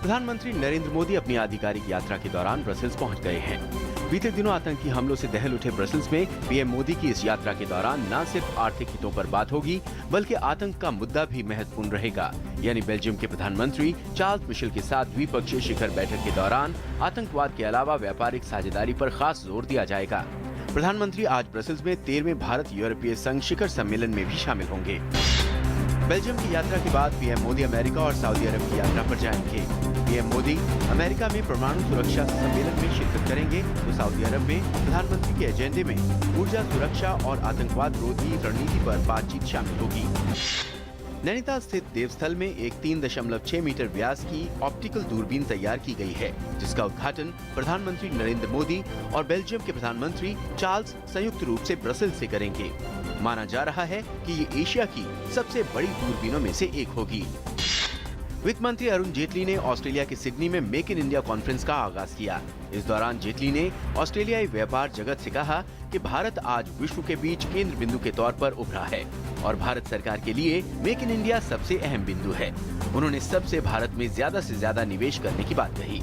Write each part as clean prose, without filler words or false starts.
प्रधानमंत्री नरेंद्र मोदी अपनी आधिकारिक यात्रा के दौरान ब्रसेल्स पहुंच गए हैं। बीते दिनों आतंकी हमलों से दहल उठे ब्रसेल्स में पीएम मोदी की इस यात्रा के दौरान न सिर्फ आर्थिक हितों पर बात होगी, बल्कि आतंक का मुद्दा भी महत्वपूर्ण रहेगा। यानी बेल्जियम के प्रधानमंत्री चार्ल्स मिशेल के साथ द्विपक्षीय शिखर बैठक के दौरान आतंकवाद के अलावा व्यापारिक साझेदारी पर खास जोर दिया जाएगा। प्रधानमंत्री आज ब्रसेल्स में 13वें भारत यूरोपीय संघ शिखर सम्मेलन में भी शामिल होंगे। बेल्जियम की यात्रा के बाद पीएम मोदी अमेरिका और सऊदी अरब की यात्रा पर जाएंगे। पीएम मोदी अमेरिका में परमाणु सुरक्षा सम्मेलन में शिरकत करेंगे तो सऊदी अरब में प्रधानमंत्री के एजेंडे में ऊर्जा सुरक्षा और आतंकवाद रोधी रणनीति पर बातचीत शामिल होगी। नैनीताल स्थित देवस्थल में एक 3.6 मीटर व्यास की ऑप्टिकल दूरबीन तैयार की गई है, जिसका उद्घाटन प्रधानमंत्री नरेंद्र मोदी और बेल्जियम के प्रधानमंत्री चार्ल्स संयुक्त रूप से ब्रसेल्स से करेंगे। माना जा रहा है कि ये एशिया की सबसे बड़ी दूरबीनों में से एक होगी। वित्त मंत्री अरुण जेटली ने ऑस्ट्रेलिया के सिडनी में मेक इन इंडिया कॉन्फ्रेंस का आगाज किया। इस दौरान जेटली ने ऑस्ट्रेलियाई व्यापार जगत से कहा कि भारत आज विश्व के बीच केंद्र बिंदु के तौर पर उभरा है और भारत सरकार के लिए मेक इन इंडिया सबसे अहम बिंदु है। उन्होंने सबसे भारत में ज्यादा से ज्यादा निवेश करने की बात कही।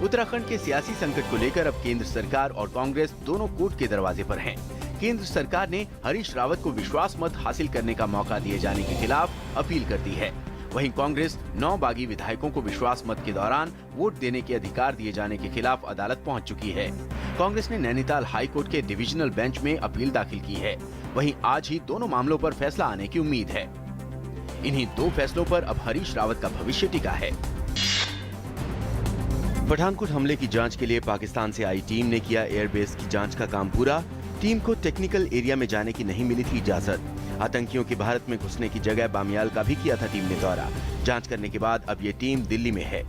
उत्तराखंड के सियासी संकट को लेकर अब केंद्र सरकार और कांग्रेस दोनों कोर्ट के दरवाजे पर हैं। केंद्र सरकार ने हरीश रावत को विश्वास मत हासिल करने का मौका दिए जाने के खिलाफ अपील कर दी है। वहीं कांग्रेस 9 बागी विधायकों को विश्वास मत के दौरान वोट देने के अधिकार दिए जाने के खिलाफ अदालत पहुंच चुकी है। कांग्रेस ने नैनीताल हाई कोर्ट के डिविजनल बेंच में अपील दाखिल की है। वहीं आज ही दोनों मामलों पर फैसला आने की उम्मीद है। इन्हीं 2 फैसलों पर अब हरीश रावत का भविष्य टिका है। पठानकोट हमले की जांच के लिए पाकिस्तान से आई टीम ने किया एयरबेस की जांच का काम पूरा। टीम को टेक्निकल एरिया में जाने की नहीं मिली थी इजाजत। आतंकियों के भारत में घुसने की जगह बामियाल का भी किया था टीम ने दौरा। जांच करने के बाद अब ये टीम दिल्ली में है।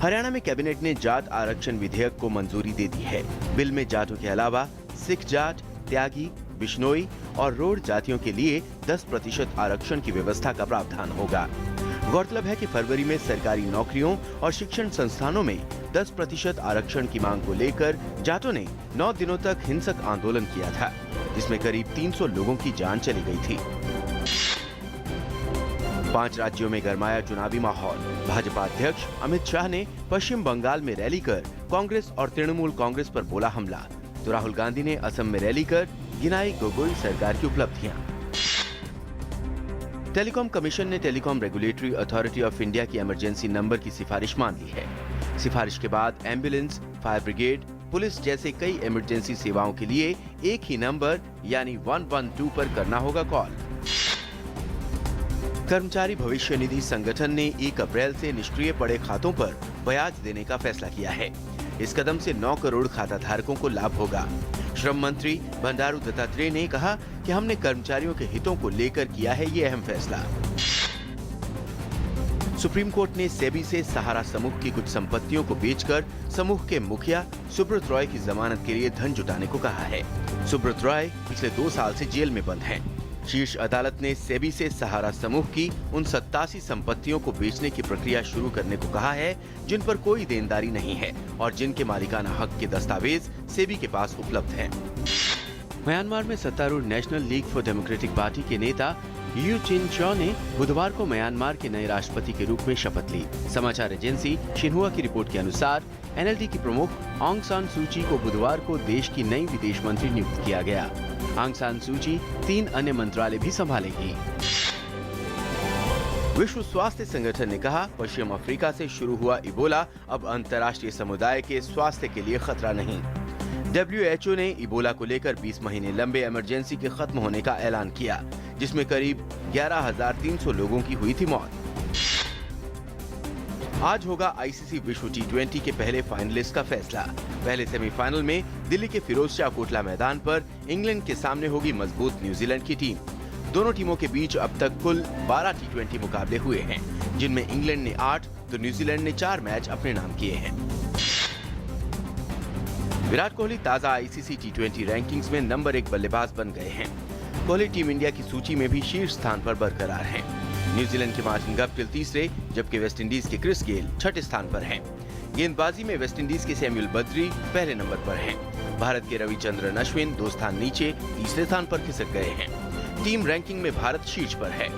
हरियाणा में कैबिनेट ने जाट आरक्षण विधेयक को मंजूरी दे दी है। बिल में जाटों के अलावा सिख जाट, त्यागी, बिश्नोई और रोड जातियों के लिए 10% आरक्षण की व्यवस्था का प्रावधान होगा। गौरतलब है कि फरवरी में सरकारी नौकरियों और शिक्षण संस्थानों में 10% आरक्षण की मांग को लेकर जाटों ने 9 दिनों तक हिंसक आंदोलन किया था, जिसमें करीब 300 लोगों की जान चली गई थी। 5 राज्यों में गरमाया चुनावी माहौल। भाजपा अध्यक्ष अमित शाह ने पश्चिम बंगाल में रैली कर कांग्रेस और तृणमूल कांग्रेस पर बोला हमला, तो राहुल गांधी ने असम में रैली कर गिनाई गोगोई सरकार की उपलब्धियां। टेलीकॉम कमीशन ने telecom regulatory authority of India की इमरजेंसी नंबर की सिफारिश मान ली है। सिफारिश के बाद एम्बुलेंस, फायर ब्रिगेड, पुलिस जैसे कई इमरजेंसी सेवाओं के लिए एक ही नंबर यानी 112 पर करना होगा कॉल। कर्मचारी भविष्य निधि संगठन ने 1 अप्रैल से निष्क्रिय पड़े खातों पर ब्याज देने का फैसला किया है। इस कदम से 9 करोड़ खाता धारकों को लाभ होगा। श्रम मंत्री बंडारू दत्तात्रेय ने कहा कि हमने कर्मचारियों के हितों को लेकर किया है ये अहम फैसला। सुप्रीम कोर्ट ने सेबी से सहारा समूह की कुछ संपत्तियों को बेचकर समूह के मुखिया सुब्रत रॉय की जमानत के लिए धन जुटाने को कहा है। सुब्रत रॉय पिछले 2 साल से जेल में बंद हैं। शीर्ष अदालत ने सेबी से सहारा समूह की उन 87 संपत्तियों को बेचने की प्रक्रिया शुरू करने को कहा है जिन पर कोई देनदारी नहीं है और जिनके मालिकाना हक के दस्तावेज सेबी के पास उपलब्ध हैं। म्यांमार में सत्तारूढ़ national league for democratic party के नेता यू चिन चौ ने बुधवार को म्यांमार के नए राष्ट्रपति के रूप में शपथ ली। समाचार एजेंसी शिन्हुआ की रिपोर्ट के अनुसार एनएलडी की प्रमुख आंग सान सू की को बुधवार को देश की नई विदेश मंत्री नियुक्त किया गया। आंग सान सू की 3 अन्य मंत्रालय भी संभालेंगी। विश्व स्वास्थ्य संगठन ने कहा, पश्चिम अफ्रीका से शुरू हुआ इबोला अब अंतर्राष्ट्रीय समुदाय के स्वास्थ्य के लिए खतरा नहीं। WHO ने इबोला को लेकर 20 महीने लंबे इमरजेंसी के खत्म होने का ऐलान किया, जिसमें करीब 11,300 लोगों की हुई थी मौत। आज होगा आईसीसी विश्व T20 के पहले फाइनलिस्ट का फैसला। पहले सेमीफाइनल में दिल्ली के फिरोजशाह कोटला मैदान पर इंग्लैंड के सामने होगी मजबूत न्यूजीलैंड की टीम। दोनों टीमों के बीच अब तक कुल 12 T20 मुकाबले हुए हैं, जिनमें इंग्लैंड ने 8 तो न्यूजीलैंड ने 4 मैच अपने नाम किए हैं। विराट कोहली ताजा आईसीसी T20 रैंकिंग्स में नंबर 1 बल्लेबाज बन गए हैं। कोहली टीम इंडिया की सूची में भी शीर्ष स्थान पर बरकरार हैं। न्यूजीलैंड के मार्टिन गप्टिल तीसरे, जबकि वेस्टइंडीज के क्रिस गेल छठे स्थान पर हैं। गेंदबाजी में वेस्टइंडीज के सैमुअल बद्री पहले नंबर पर हैं। भारत के रविचंद्रन अश्विन 2 स्थान नीचे तीसरे स्थान पर खिसक गए हैं। टीम रैंकिंग में भारत शीर्ष पर है।